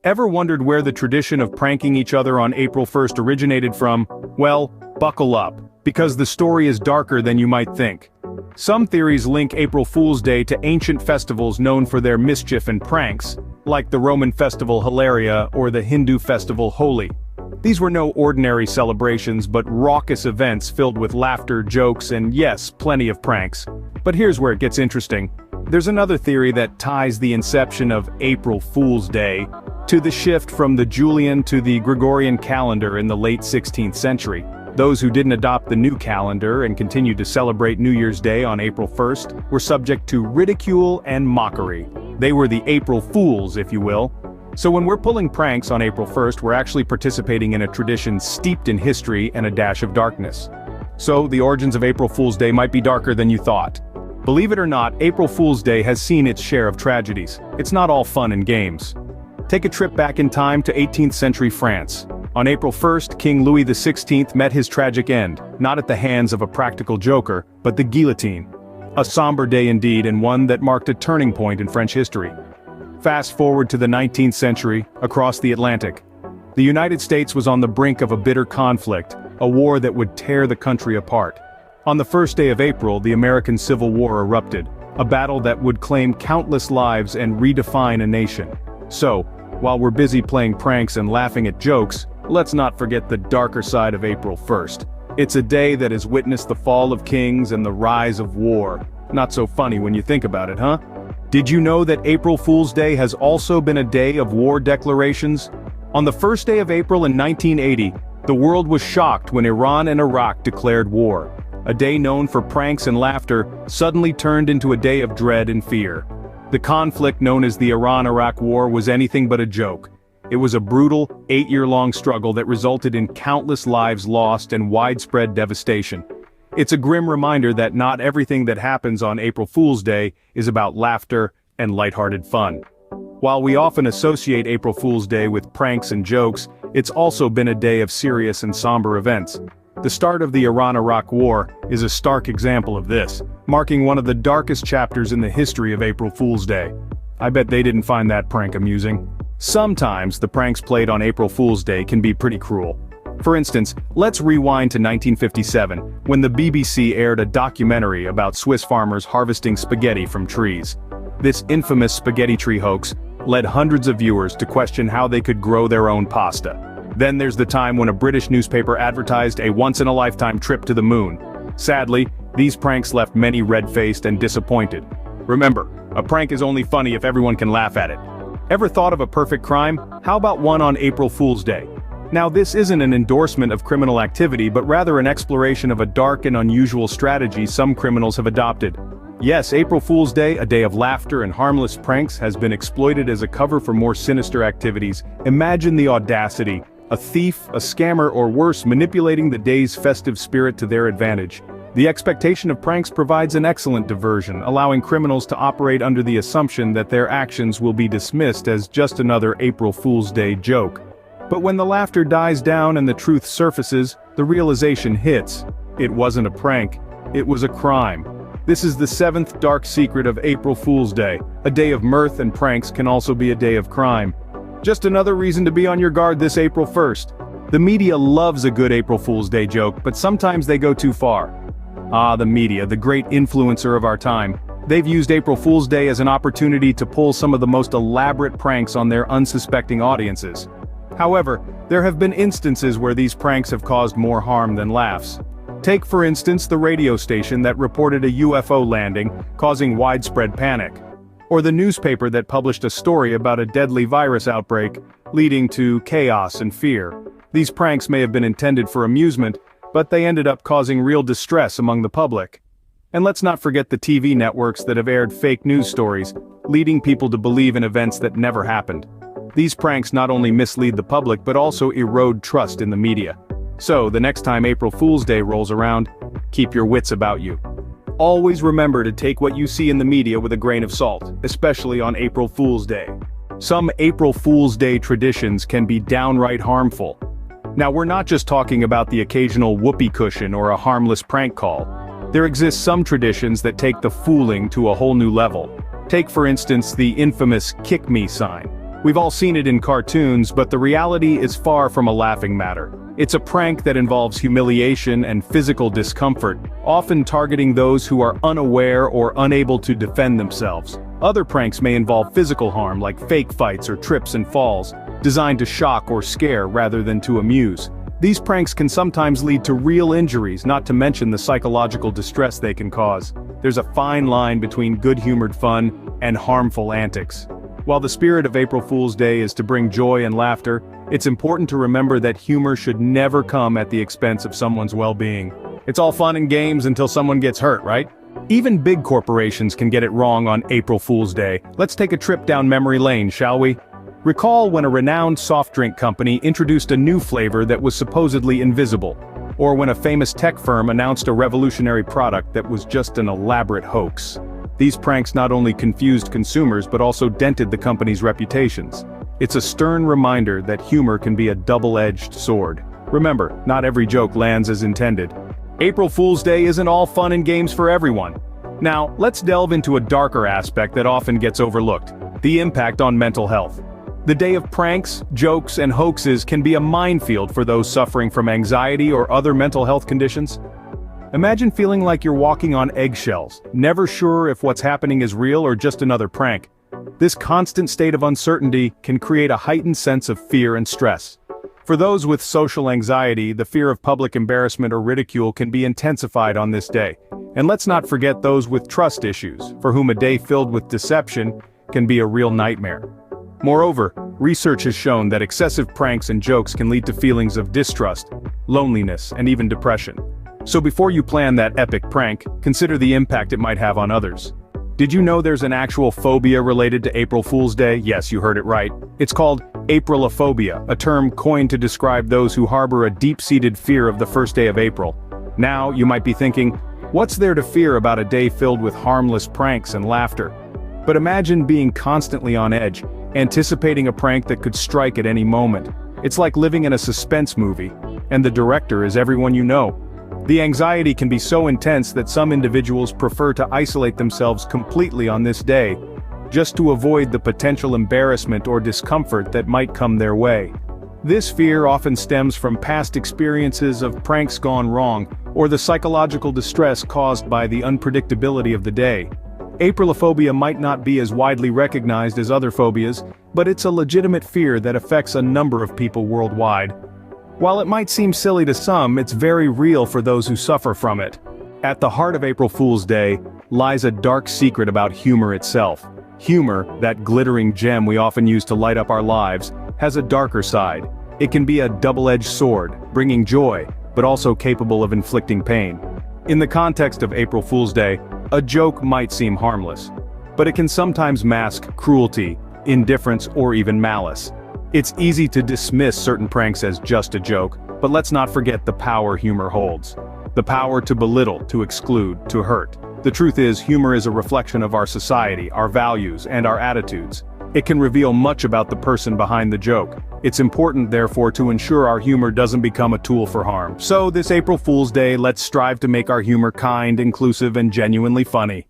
Ever wondered where the tradition of pranking each other on April 1st originated from? Well, buckle up, because the story is darker than you might think. Some theories link April Fool's Day to ancient festivals known for their mischief and pranks, like the Roman festival Hilaria or the Hindu festival Holi. These were no ordinary celebrations but raucous events filled with laughter, jokes, and yes, plenty of pranks. But here's where it gets interesting. There's another theory that ties the inception of April Fool's Day to the shift from the Julian to the Gregorian calendar in the late 16th century. Those who didn't adopt the new calendar and continued to celebrate New Year's Day on April 1st were subject to ridicule and mockery. They were the April Fools, if you will. So when we're pulling pranks on April 1st, we're actually participating in a tradition steeped in history and a dash of darkness. So the origins of April Fool's Day might be darker than you thought. Believe it or not, April Fool's Day has seen its share of tragedies. It's not all fun and games. Take a trip back in time to 18th century France. On April 1st, King Louis XVI met his tragic end, not at the hands of a practical joker, but the guillotine. A somber day indeed, and one that marked a turning point in French history. Fast forward to the 19th century, across the Atlantic. The United States was on the brink of a bitter conflict, a war that would tear the country apart. On the first day of April, the American Civil War erupted, a battle that would claim countless lives and redefine a nation. So, while we're busy playing pranks and laughing at jokes, let's not forget the darker side of April 1st. It's a day that has witnessed the fall of kings and the rise of war. Not so funny when you think about it, huh? Did you know that April Fool's Day has also been a day of war declarations? On the first day of April in 1980, the world was shocked when Iran and Iraq declared war. A day known for pranks and laughter suddenly turned into a day of dread and fear. The conflict known as the Iran-Iraq War was anything but a joke. It was a brutal, 8-year-long struggle that resulted in countless lives lost and widespread devastation. It's a grim reminder that not everything that happens on April Fool's Day is about laughter and lighthearted fun. While we often associate April Fool's Day with pranks and jokes, it's also been a day of serious and somber events. The start of the Iran-Iraq War is a stark example of this, marking one of the darkest chapters in the history of April Fool's Day. I bet they didn't find that prank amusing. Sometimes the pranks played on April Fool's Day can be pretty cruel. For instance, let's rewind to 1957, when the BBC aired a documentary about Swiss farmers harvesting spaghetti from trees. This infamous spaghetti tree hoax led hundreds of viewers to question how they could grow their own pasta. Then there's the time when a British newspaper advertised a once-in-a-lifetime trip to the moon. Sadly, these pranks left many red-faced and disappointed. Remember, a prank is only funny if everyone can laugh at it. Ever thought of a perfect crime? How about one on April Fool's Day? Now this isn't an endorsement of criminal activity but rather an exploration of a dark and unusual strategy some criminals have adopted. Yes, April Fool's Day, a day of laughter and harmless pranks, has been exploited as a cover for more sinister activities. Imagine the audacity. A thief, a scammer, or worse, manipulating the day's festive spirit to their advantage. The expectation of pranks provides an excellent diversion, allowing criminals to operate under the assumption that their actions will be dismissed as just another April Fool's Day joke. But when the laughter dies down and the truth surfaces, the realization hits. It wasn't a prank. It was a crime. This is the 7th dark secret of April Fool's Day. A day of mirth and pranks can also be a day of crime. Just another reason to be on your guard this April 1st. The media loves a good April Fool's Day joke, but sometimes they go too far. Ah, the media, the great influencer of our time. They've used April Fool's Day as an opportunity to pull some of the most elaborate pranks on their unsuspecting audiences. However, there have been instances where these pranks have caused more harm than laughs. Take for instance the radio station that reported a UFO landing, causing widespread panic. Or the newspaper that published a story about a deadly virus outbreak, leading to chaos and fear. These pranks may have been intended for amusement, but they ended up causing real distress among the public. And let's not forget the TV networks that have aired fake news stories, leading people to believe in events that never happened. These pranks not only mislead the public but also erode trust in the media. So, the next time April Fool's Day rolls around, keep your wits about you. Always remember to take what you see in the media with a grain of salt, especially on April Fool's Day. Some April Fool's Day traditions can be downright harmful. Now we're not just talking about the occasional whoopee cushion or a harmless prank call. There exist some traditions that take the fooling to a whole new level. Take for instance the infamous "kick me" sign. We've all seen it in cartoons, but the reality is far from a laughing matter. It's a prank that involves humiliation and physical discomfort, often targeting those who are unaware or unable to defend themselves. Other pranks may involve physical harm like fake fights or trips and falls, designed to shock or scare rather than to amuse. These pranks can sometimes lead to real injuries, not to mention the psychological distress they can cause. There's a fine line between good-humored fun and harmful antics. While the spirit of April Fool's Day is to bring joy and laughter, it's important to remember that humor should never come at the expense of someone's well-being. It's all fun and games until someone gets hurt, right? Even big corporations can get it wrong on April Fool's Day. Let's take a trip down memory lane, shall we? Recall when a renowned soft drink company introduced a new flavor that was supposedly invisible, or when a famous tech firm announced a revolutionary product that was just an elaborate hoax. These pranks not only confused consumers but also dented the company's reputations. It's a stern reminder that humor can be a double-edged sword. Remember, not every joke lands as intended. April Fool's Day isn't all fun and games for everyone. Now, let's delve into a darker aspect that often gets overlooked: the impact on mental health. The day of pranks, jokes, and hoaxes can be a minefield for those suffering from anxiety or other mental health conditions. Imagine feeling like you're walking on eggshells, never sure if what's happening is real or just another prank. This constant state of uncertainty can create a heightened sense of fear and stress. For those with social anxiety, the fear of public embarrassment or ridicule can be intensified on this day. And let's not forget those with trust issues, for whom a day filled with deception can be a real nightmare. Moreover, research has shown that excessive pranks and jokes can lead to feelings of distrust, loneliness, and even depression. So before you plan that epic prank, consider the impact it might have on others. Did you know there's an actual phobia related to April Fool's Day? Yes, you heard it right. It's called Aphobia, a term coined to describe those who harbor a deep-seated fear of the first day of April. Now, you might be thinking, what's there to fear about a day filled with harmless pranks and laughter? But imagine being constantly on edge, anticipating a prank that could strike at any moment. It's like living in a suspense movie, and the director is everyone you know. The anxiety can be so intense that some individuals prefer to isolate themselves completely on this day, just to avoid the potential embarrassment or discomfort that might come their way. This fear often stems from past experiences of pranks gone wrong, or the psychological distress caused by the unpredictability of the day. Aphobia might not be as widely recognized as other phobias, but it's a legitimate fear that affects a number of people worldwide. While it might seem silly to some, it's very real for those who suffer from it. At the heart of April Fool's Day lies a dark secret about humor itself. Humor, that glittering gem we often use to light up our lives, has a darker side. It can be a double-edged sword, bringing joy, but also capable of inflicting pain. In the context of April Fool's Day, a joke might seem harmless, but it can sometimes mask cruelty, indifference, or even malice. It's easy to dismiss certain pranks as just a joke, but let's not forget the power humor holds. The power to belittle, to exclude, to hurt. The truth is, humor is a reflection of our society, our values, and our attitudes. It can reveal much about the person behind the joke. It's important, therefore, to ensure our humor doesn't become a tool for harm. So, this April Fool's Day, let's strive to make our humor kind, inclusive, and genuinely funny.